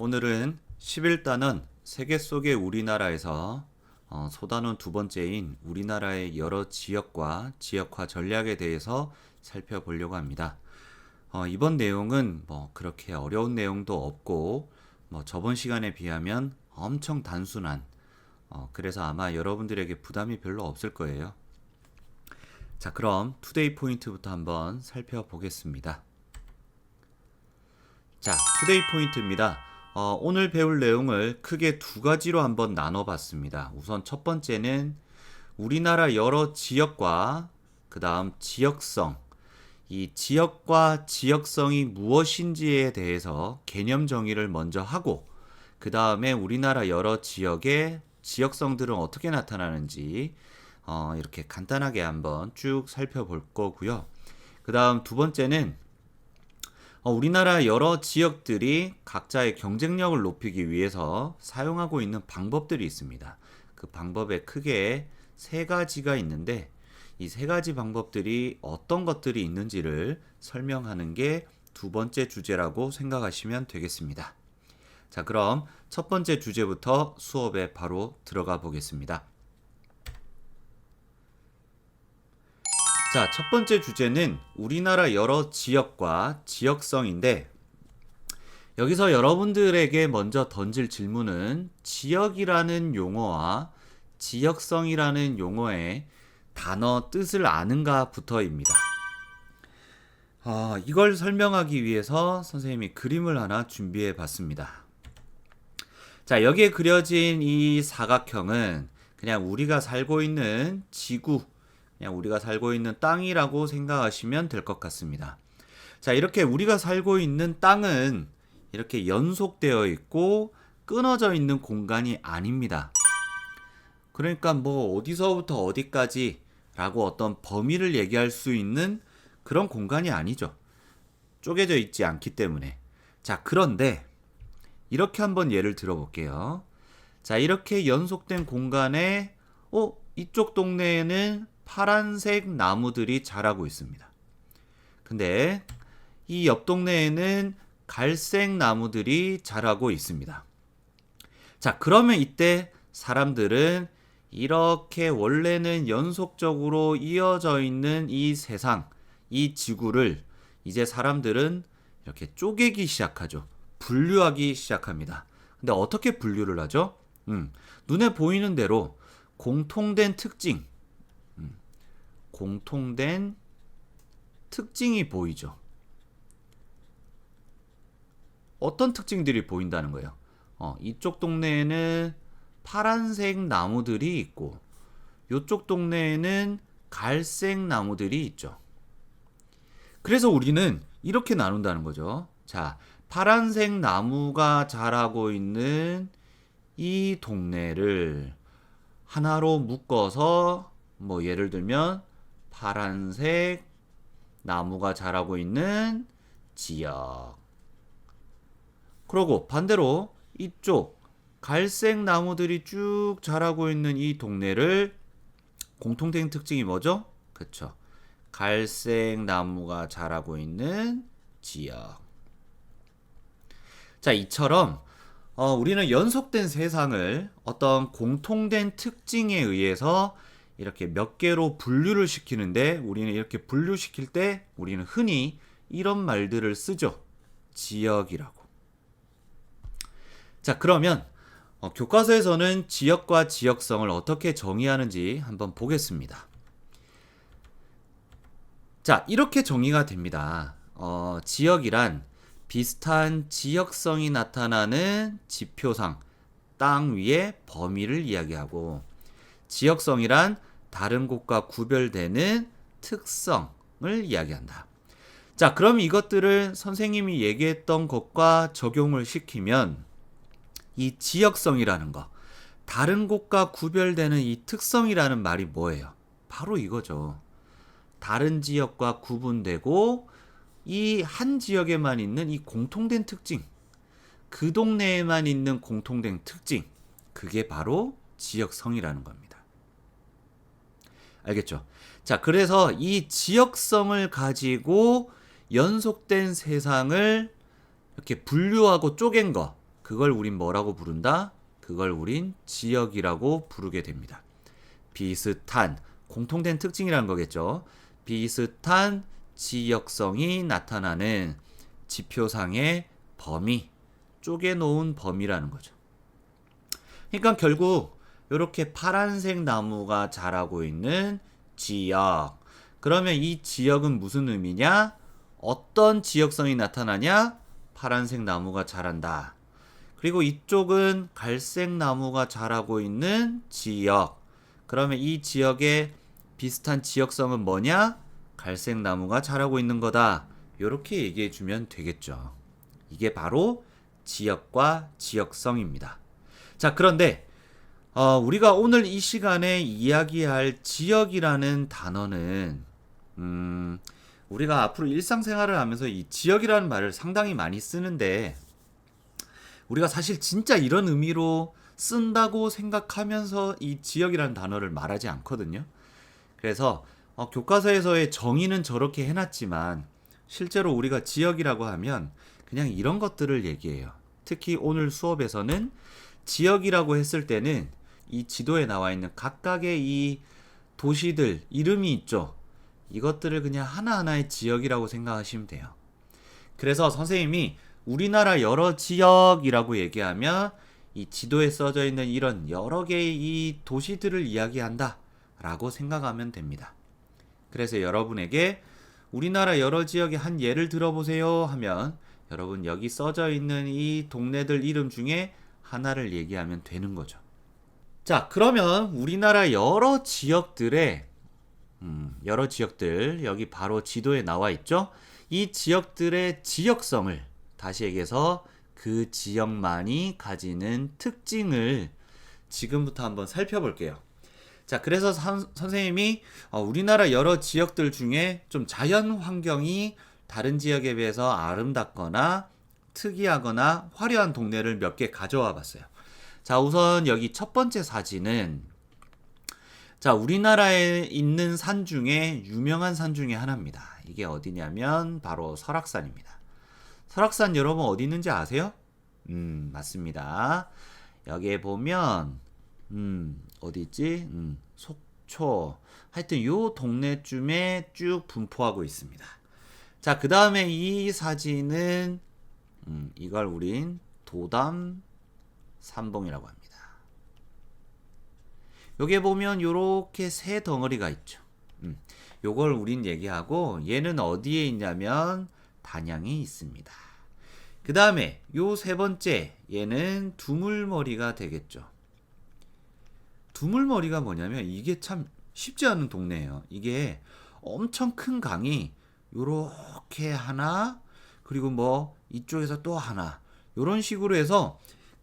오늘은 11단원 세계 속의 우리나라에서 소단원 두 번째인 우리나라의 여러 지역과 지역화 전략에 대해서 살펴보려고 합니다. 이번 내용은 그렇게 어려운 내용도 없고 저번 시간에 비하면 엄청 단순한 그래서 아마 여러분들에게 부담이 별로 없을 거예요. 자, 그럼 투데이 포인트부터 한번 살펴보겠습니다. 자, 투데이 포인트입니다. 오늘 배울 내용을 크게 두 가지로 한번 나눠봤습니다. 우선 첫 번째는 우리나라 여러 지역과 그 다음 지역성, 이 지역과 지역성이 무엇인지에 대해서 개념 정의를 먼저 하고 그 다음에 우리나라 여러 지역의 지역성들은 어떻게 나타나는지 이렇게 간단하게 한번 쭉 살펴볼 거고요. 그 다음 두 번째는 우리나라 여러 지역들이 각자의 경쟁력을 높이기 위해서 사용하고 있는 방법들이 있습니다. 그 방법에 크게 세 가지가 있는데 이 세 가지 방법들이 어떤 것들이 있는지를 설명하는 게 두 번째 주제라고 생각하시면 되겠습니다. 자, 그럼 첫 번째 주제부터 수업에 바로 들어가 보겠습니다. 자, 첫 번째 주제는 우리나라 여러 지역과 지역성인데 여기서 여러분들에게 먼저 던질 질문은 지역이라는 용어와 지역성이라는 용어의 단어 뜻을 아는가 부터입니다. 이걸 설명하기 위해서 선생님이 그림을 하나 준비해 봤습니다. 자, 여기에 그려진 이 사각형은 그냥 우리가 살고 있는 지구, 그냥 우리가 살고 있는 땅이라고 생각하시면 될 것 같습니다. 자, 이렇게 우리가 살고 있는 땅은 이렇게 연속되어 있고 끊어져 있는 공간이 아닙니다. 그러니까 어디서부터 어디까지 라고 어떤 범위를 얘기할 수 있는 그런 공간이 아니죠. 쪼개져 있지 않기 때문에. 자, 그런데 이렇게 한번 예를 들어볼게요. 자, 이렇게 연속된 공간에 이쪽 동네에는 파란색 나무들이 자라고 있습니다. 근데 이 옆 동네에는 갈색 나무들이 자라고 있습니다. 자, 그러면 이때 사람들은 이렇게 원래는 연속적으로 이어져 있는 이 세상, 이 지구를 이제 사람들은 이렇게 쪼개기 시작하죠. 분류하기 시작합니다. 근데 어떻게 분류를 하죠? 눈에 보이는 대로 공통된 특징, 공통된 특징이 보이죠. 어떤 특징들이 보인다는 거예요? 이쪽 동네에는 파란색 나무들이 있고 이쪽 동네에는 갈색 나무들이 있죠. 그래서 우리는 이렇게 나눈다는 거죠. 자, 파란색 나무가 자라고 있는 이 동네를 하나로 묶어서 예를 들면 파란색 나무가 자라고 있는 지역. 그리고 반대로 이쪽 갈색 나무들이 쭉 자라고 있는 이 동네를 공통된 특징이 뭐죠? 그쵸. 갈색 나무가 자라고 있는 지역. 자, 이처럼 우리는 연속된 세상을 어떤 공통된 특징에 의해서 이렇게 몇 개로 분류를 시키는데 우리는 이렇게 분류시킬 때 우리는 흔히 이런 말들을 쓰죠. 지역이라고. 자, 그러면 교과서에서는 지역과 지역성을 어떻게 정의하는지 한번 보겠습니다. 자, 이렇게 정의가 됩니다. 지역이란 비슷한 지역성이 나타나는 지표상, 땅 위의 범위를 이야기하고 지역성이란 다른 곳과 구별되는 특성을 이야기한다. 자, 그럼 이것들을 선생님이 얘기했던 것과 적용을 시키면 이 지역성이라는 거, 다른 곳과 구별되는 이 특성이라는 말이 뭐예요? 바로 이거죠. 다른 지역과 구분되고 이 한 지역에만 있는 이 공통된 특징, 그 동네에만 있는 공통된 특징, 그게 바로 지역성이라는 겁니다. 알겠죠? 자, 그래서 이 지역성을 가지고 연속된 세상을 이렇게 분류하고 쪼갠 거, 그걸 우린 뭐라고 부른다? 그걸 우린 지역이라고 부르게 됩니다. 비슷한, 공통된 특징이라는 거겠죠. 비슷한 지역성이 나타나는 지표상의 범위, 쪼개놓은 범위라는 거죠. 그러니까 결국 이렇게 파란색 나무가 자라고 있는 지역. 그러면 이 지역은 무슨 의미냐? 어떤 지역성이 나타나냐? 파란색 나무가 자란다. 그리고 이쪽은 갈색 나무가 자라고 있는 지역. 그러면 이 지역의 비슷한 지역성은 뭐냐? 갈색 나무가 자라고 있는 거다. 이렇게 얘기해 주면 되겠죠. 이게 바로 지역과 지역성입니다. 자, 그런데 우리가 오늘 이 시간에 이야기할 지역이라는 단어는 우리가 앞으로 일상생활을 하면서 이 지역이라는 말을 상당히 많이 쓰는데 우리가 사실 진짜 이런 의미로 쓴다고 생각하면서 이 지역이라는 단어를 말하지 않거든요. 그래서 교과서에서의 정의는 저렇게 해놨지만 실제로 우리가 지역이라고 하면 그냥 이런 것들을 얘기해요. 특히 오늘 수업에서는 지역이라고 했을 때는 이 지도에 나와 있는 각각의 이 도시들 이름이 있죠. 이것들을 그냥 하나하나의 지역이라고 생각하시면 돼요. 그래서 선생님이 우리나라 여러 지역이라고 얘기하면 이 지도에 써져 있는 이런 여러 개의 이 도시들을 이야기한다 라고 생각하면 됩니다. 그래서 여러분에게 우리나라 여러 지역의 한 예를 들어보세요 하면 여러분 여기 써져 있는 이 동네들 이름 중에 하나를 얘기하면 되는 거죠. 자, 그러면 우리나라 여러 지역들의 여러 지역들 여기 바로 지도에 나와 있죠. 이 지역들의 지역성을 다시 얘기해서 그 지역만이 가지는 특징을 지금부터 한번 살펴볼게요. 자, 그래서 선생님이 우리나라 여러 지역들 중에 좀 자연 환경이 다른 지역에 비해서 아름답거나 특이하거나 화려한 동네를 몇 개 가져와 봤어요. 자, 우선 여기 첫 번째 사진은 자, 우리나라에 있는 산 중에 유명한 산 중에 하나입니다. 이게 어디냐면 바로 설악산입니다. 설악산 여러분 어디 있는지 아세요? 맞습니다. 여기에 보면 어디 있지? 속초. 하여튼 요 동네쯤에 쭉 분포하고 있습니다. 자, 그 다음에 이 사진은 이걸 우린 도담 삼봉이라고 합니다. 여기에 보면 요렇게 세 덩어리가 있죠. 요걸 우린 얘기하고 얘는 어디에 있냐면 단양에 있습니다. 그 다음에 요 세 번째 얘는 두물머리가 되겠죠. 두물머리가 뭐냐면 이게 참 쉽지 않은 동네예요. 이게 엄청 큰 강이 요렇게 하나 그리고 뭐 이쪽에서 또 하나 요런 식으로 해서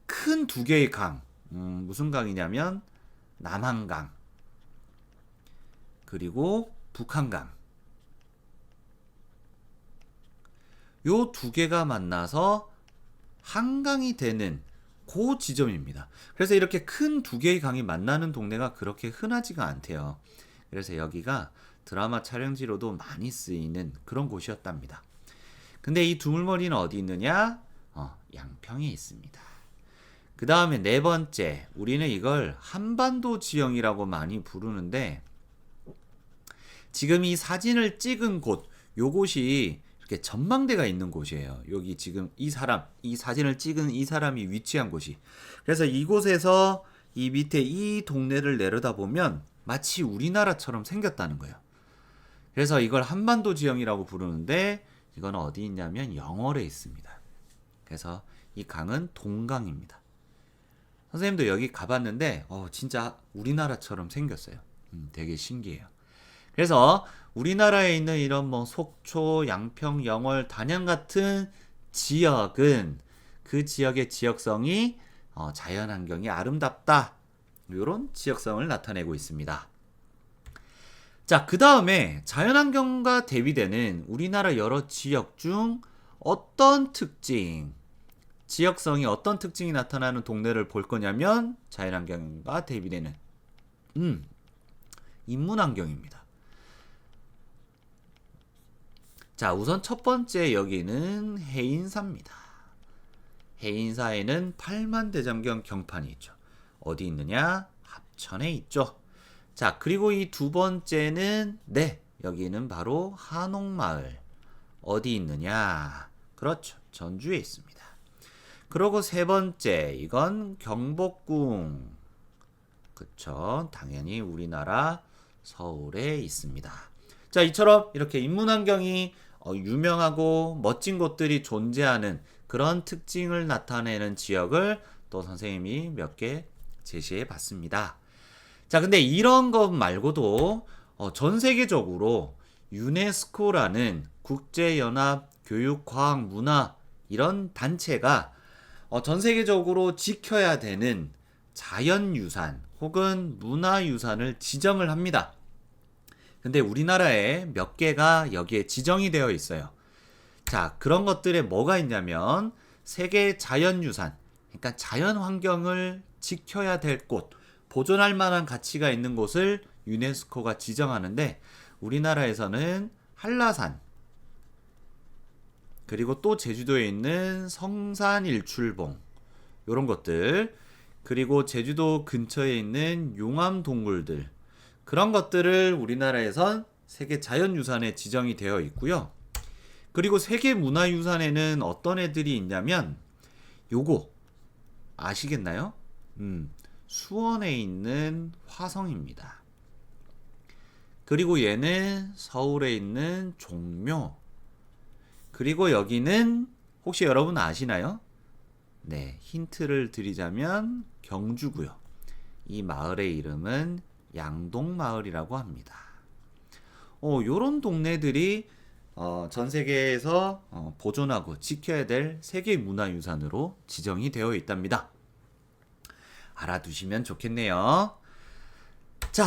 큰 두 개의 강 무슨 강이냐면 남한강 그리고 북한강 요 두 개가 만나서 한강이 되는 그 지점입니다. 그래서 이렇게 큰 두 개의 강이 만나는 동네가 그렇게 흔하지가 않대요. 그래서 여기가 드라마 촬영지로도 많이 쓰이는 그런 곳이었답니다. 근데 이 두물머리는 어디 있느냐? 양평에 있습니다. 그 다음에 네 번째, 우리는 이걸 한반도 지형이라고 많이 부르는데 지금 이 사진을 찍은 곳, 요곳이 이렇게 전망대가 있는 곳이에요. 여기 지금 이 사진을 찍은 이 사람이 위치한 곳이. 그래서 이곳에서 이 밑에 이 동네를 내려다보면 마치 우리나라처럼 생겼다는 거예요. 그래서 이걸 한반도 지형이라고 부르는데 이건 어디 있냐면 영월에 있습니다. 그래서 이 강은 동강입니다. 선생님도 여기 가봤는데 진짜 우리나라처럼 생겼어요. 되게 신기해요. 그래서 우리나라에 있는 이런 뭐 속초, 양평, 영월, 단양 같은 지역은 그 지역의 지역성이 자연환경이 아름답다. 이런 지역성을 나타내고 있습니다. 자, 그 다음에 자연환경과 대비되는 우리나라 여러 지역 중 어떤 특징, 지역성이 어떤 특징이 나타나는 동네를 볼 거냐면 자연환경과 대비되는 인문환경입니다. 자, 우선 첫 번째 여기는 해인사입니다. 해인사에는 8만 대장경 경판이 있죠. 어디 있느냐? 합천에 있죠. 자, 그리고 이 두 번째는 여기는 바로 한옥마을. 어디 있느냐? 그렇죠. 전주에 있습니다. 그리고 세 번째, 이건 경복궁. 그쵸. 당연히 우리나라 서울에 있습니다. 자, 이처럼 이렇게 인문환경이 유명하고 멋진 곳들이 존재하는 그런 특징을 나타내는 지역을 또 선생님이 몇 개 제시해 봤습니다. 자, 근데 이런 것 말고도 전 세계적으로 유네스코라는 국제연합 교육과학문화 이런 단체가 전 세계적으로 지켜야 되는 자연유산 혹은 문화유산을 지정을 합니다. 근데 우리나라에 몇 개가 여기에 지정이 되어 있어요. 자, 그런 것들에 뭐가 있냐면 세계 자연유산, 그러니까 자연환경을 지켜야 될 곳, 보존할 만한 가치가 있는 곳을 유네스코가 지정하는데 우리나라에서는 한라산, 그리고 또 제주도에 있는 성산일출봉 이런 것들, 그리고 제주도 근처에 있는 용암동굴들, 그런 것들을 우리나라에선 세계 자연유산에 지정이 되어 있고요. 그리고 세계문화유산에는 어떤 애들이 있냐면 요거 아시겠나요? 수원에 있는 화성입니다. 그리고 얘는 서울에 있는 종묘. 그리고 여기는 혹시 여러분 아시나요? 네, 힌트를 드리자면 경주고요. 이 마을의 이름은 양동마을이라고 합니다. 요런 동네들이 전 세계에서 보존하고 지켜야 될 세계문화유산으로 지정이 되어 있답니다. 알아두시면 좋겠네요. 자,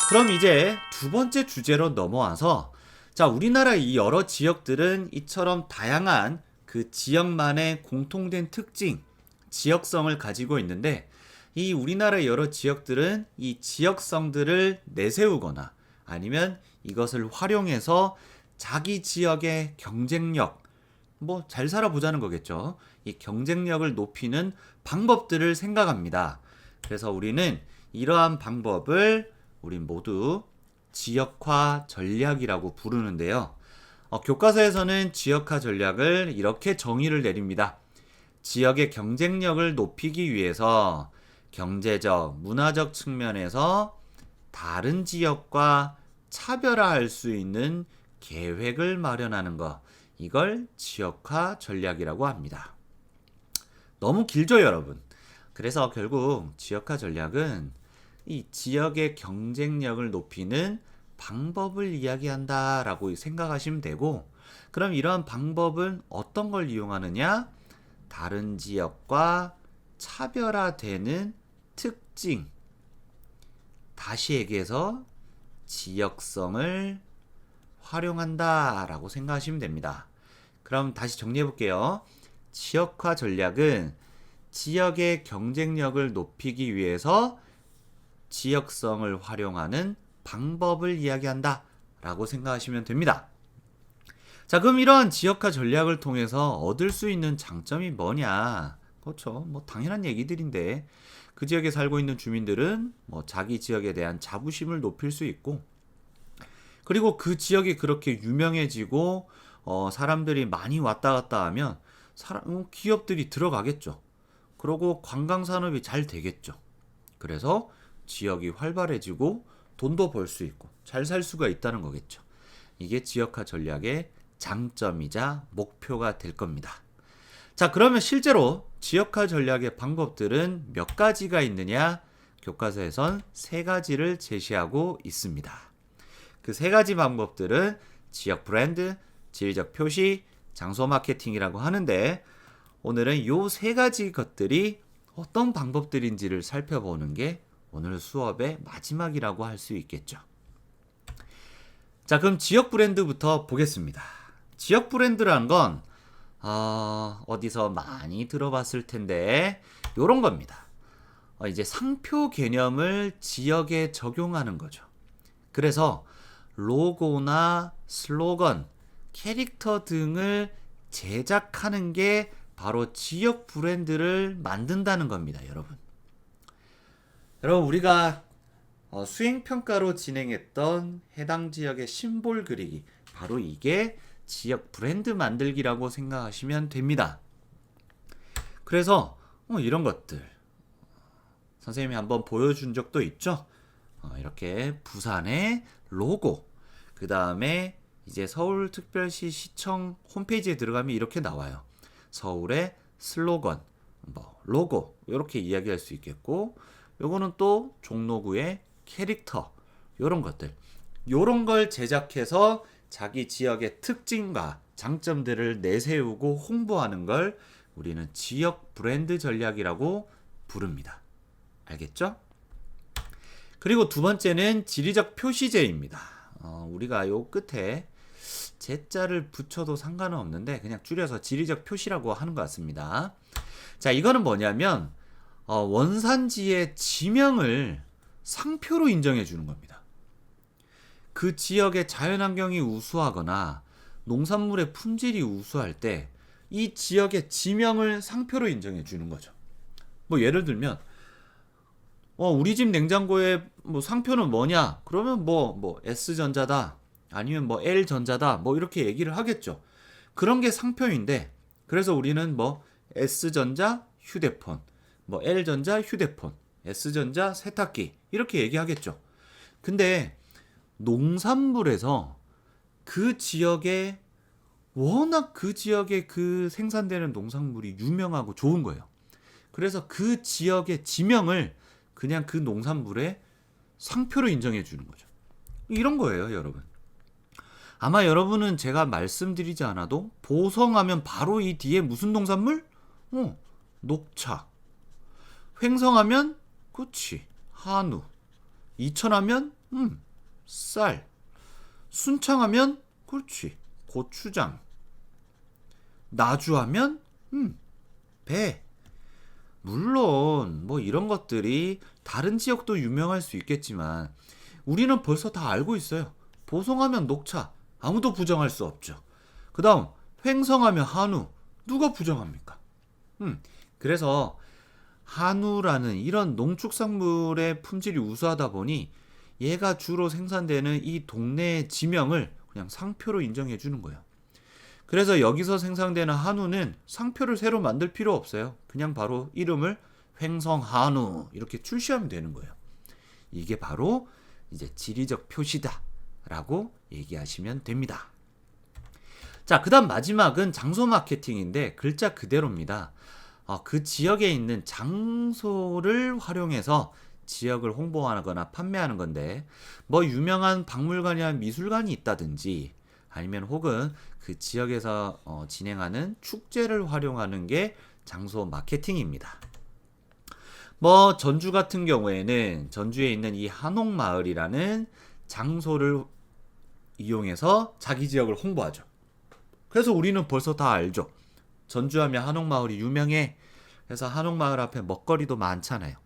그럼 이제 두 번째 주제로 넘어와서 자, 우리나라 이 여러 지역들은 이처럼 다양한 그 지역만의 공통된 특징, 지역성을 가지고 있는데 이 우리나라의 여러 지역들은 이 지역성들을 내세우거나 아니면 이것을 활용해서 자기 지역의 경쟁력, 뭐 잘 살아보자는 거겠죠. 이 경쟁력을 높이는 방법들을 생각합니다. 그래서 우리는 이러한 방법을 우리 모두 지역화 전략이라고 부르는데요. 교과서에서는 지역화 전략을 이렇게 정의를 내립니다. 지역의 경쟁력을 높이기 위해서 경제적, 문화적 측면에서 다른 지역과 차별화할 수 있는 계획을 마련하는 것, 이걸 지역화 전략이라고 합니다. 너무 길죠, 여러분? 그래서 결국 지역화 전략은 이 지역의 경쟁력을 높이는 방법을 이야기한다라고 생각하시면 되고, 그럼 이러한 방법은 어떤 걸 이용하느냐? 다른 지역과 차별화되는 특징. 다시 얘기해서 지역성을 활용한다라고 생각하시면 됩니다. 그럼 다시 정리해 볼게요. 지역화 전략은 지역의 경쟁력을 높이기 위해서 지역성을 활용하는 방법을 이야기한다 라고 생각하시면 됩니다. 자, 그럼 이러한 지역화 전략을 통해서 얻을 수 있는 장점이 뭐냐? 그렇죠. 뭐 당연한 얘기들인데 그 지역에 살고 있는 주민들은 뭐 자기 지역에 대한 자부심을 높일 수 있고, 그리고 그 지역이 그렇게 유명해지고 사람들이 많이 왔다 갔다 하면 기업들이 들어가겠죠. 그리고 관광 산업이 잘 되겠죠. 그래서 지역이 활발해지고 돈도 벌 수 있고 잘 살 수가 있다는 거겠죠. 이게 지역화 전략의 장점이자 목표가 될 겁니다. 자, 그러면 실제로 지역화 전략의 방법들은 몇 가지가 있느냐? 교과서에선 세 가지를 제시하고 있습니다. 그 세 가지 방법들은 지역 브랜드, 지리적 표시, 장소 마케팅이라고 하는데 오늘은 요 세 가지 것들이 어떤 방법들인지를 살펴보는 게 오늘 수업의 마지막이라고 할 수 있겠죠. 자, 그럼 지역 브랜드부터 보겠습니다. 지역 브랜드라는 건 어디서 많이 들어봤을 텐데 요런 겁니다. 이제 상표 개념을 지역에 적용하는 거죠. 그래서 로고나 슬로건, 캐릭터 등을 제작하는 게 바로 지역 브랜드를 만든다는 겁니다, 여러분. 여러분, 우리가 수행평가로 진행했던 해당 지역의 심볼 그리기, 바로 이게 지역 브랜드 만들기라고 생각하시면 됩니다. 그래서 이런 것들 선생님이 한번 보여준 적도 있죠. 이렇게 부산의 로고, 그 다음에 이제 서울특별시 시청 홈페이지에 들어가면 이렇게 나와요. 서울의 슬로건, 로고, 이렇게 이야기할 수 있겠고, 요거는 또 종로구의 캐릭터, 요런 것들, 요런 걸 제작해서 자기 지역의 특징과 장점들을 내세우고 홍보하는 걸 우리는 지역 브랜드 전략이라고 부릅니다. 알겠죠? 그리고 두 번째는 지리적 표시제입니다. 우리가 요 끝에 제자를 붙여도 상관은 없는데 그냥 줄여서 지리적 표시라고 하는 것 같습니다. 자, 이거는 뭐냐면 원산지의 지명을 상표로 인정해 주는 겁니다. 그 지역의 자연환경이 우수하거나 농산물의 품질이 우수할 때 이 지역의 지명을 상표로 인정해 주는 거죠. 뭐 예를 들면 우리 집 냉장고의 상표는 뭐냐? 그러면 S전자다. 아니면 L전자다. 이렇게 얘기를 하겠죠. 그런 게 상표인데, 그래서 우리는 S전자 휴대폰, L전자 휴대폰, S전자 세탁기 이렇게 얘기하겠죠. 근데 농산물에서 그 지역에 워낙 그 지역에 그 생산되는 농산물이 유명하고 좋은 거예요. 그래서 그 지역의 지명을 그냥 그 농산물의 상표로 인정해 주는 거죠. 이런 거예요, 여러분. 아마 여러분은 제가 말씀드리지 않아도 보성하면 바로 이 뒤에 무슨 농산물? 녹차. 횡성하면 그치, 한우. 이천하면 쌀. 순창하면 그렇지, 고추장. 나주하면 배. 물론 이런 것들이 다른 지역도 유명할 수 있겠지만 우리는 벌써 다 알고 있어요. 보성하면 녹차, 아무도 부정할 수 없죠. 그 다음 횡성하면 한우, 누가 부정합니까? 그래서 한우라는 이런 농축산물의 품질이 우수하다 보니 얘가 주로 생산되는 이 동네의 지명을 그냥 상표로 인정해 주는 거예요. 그래서 여기서 생산되는 한우는 상표를 새로 만들 필요 없어요. 그냥 바로 이름을 횡성한우 이렇게 출시하면 되는 거예요. 이게 바로 이제 지리적 표시다 라고 얘기하시면 됩니다. 자, 그 다음 마지막은 장소 마케팅인데 글자 그대로입니다. 그 지역에 있는 장소를 활용해서 지역을 홍보하거나 판매하는 건데 유명한 박물관이나 미술관이 있다든지 아니면 혹은 그 지역에서 진행하는 축제를 활용하는 게 장소 마케팅입니다. 전주 같은 경우에는 전주에 있는 이 한옥마을이라는 장소를 이용해서 자기 지역을 홍보하죠. 그래서 우리는 벌써 다 알죠. 전주하면 한옥마을이 유명해. 그래서 한옥마을 앞에 먹거리도 많잖아요.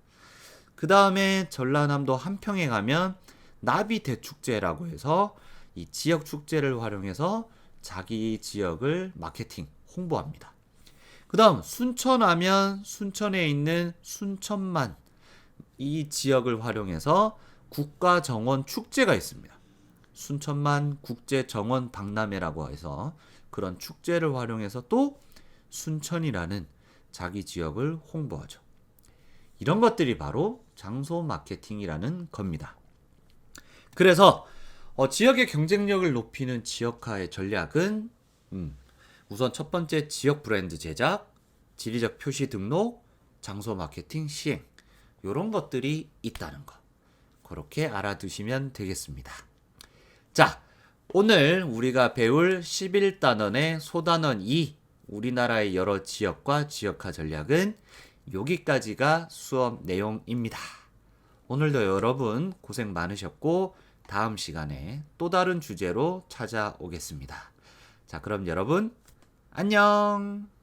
그 다음에 전라남도 한평에 가면 나비대축제라고 해서 이 지역 축제를 활용해서 자기 지역을 마케팅, 홍보합니다. 그 다음 순천하면 순천에 있는 순천만, 이 지역을 활용해서 국가정원 축제가 있습니다. 순천만 국제정원 박람회라고 해서 그런 축제를 활용해서 또 순천이라는 자기 지역을 홍보하죠. 이런 것들이 바로 장소 마케팅이라는 겁니다. 그래서 지역의 경쟁력을 높이는 지역화의 전략은 우선 첫 번째 지역 브랜드 제작, 지리적 표시 등록, 장소 마케팅 시행, 이런 것들이 있다는 거. 그렇게 알아두시면 되겠습니다. 자, 오늘 우리가 배울 11단원의 소단원 2, 우리나라의 여러 지역과 지역화 전략은 여기까지가 수업 내용입니다. 오늘도 여러분 고생 많으셨고 다음 시간에 또 다른 주제로 찾아오겠습니다. 자, 그럼 여러분 안녕.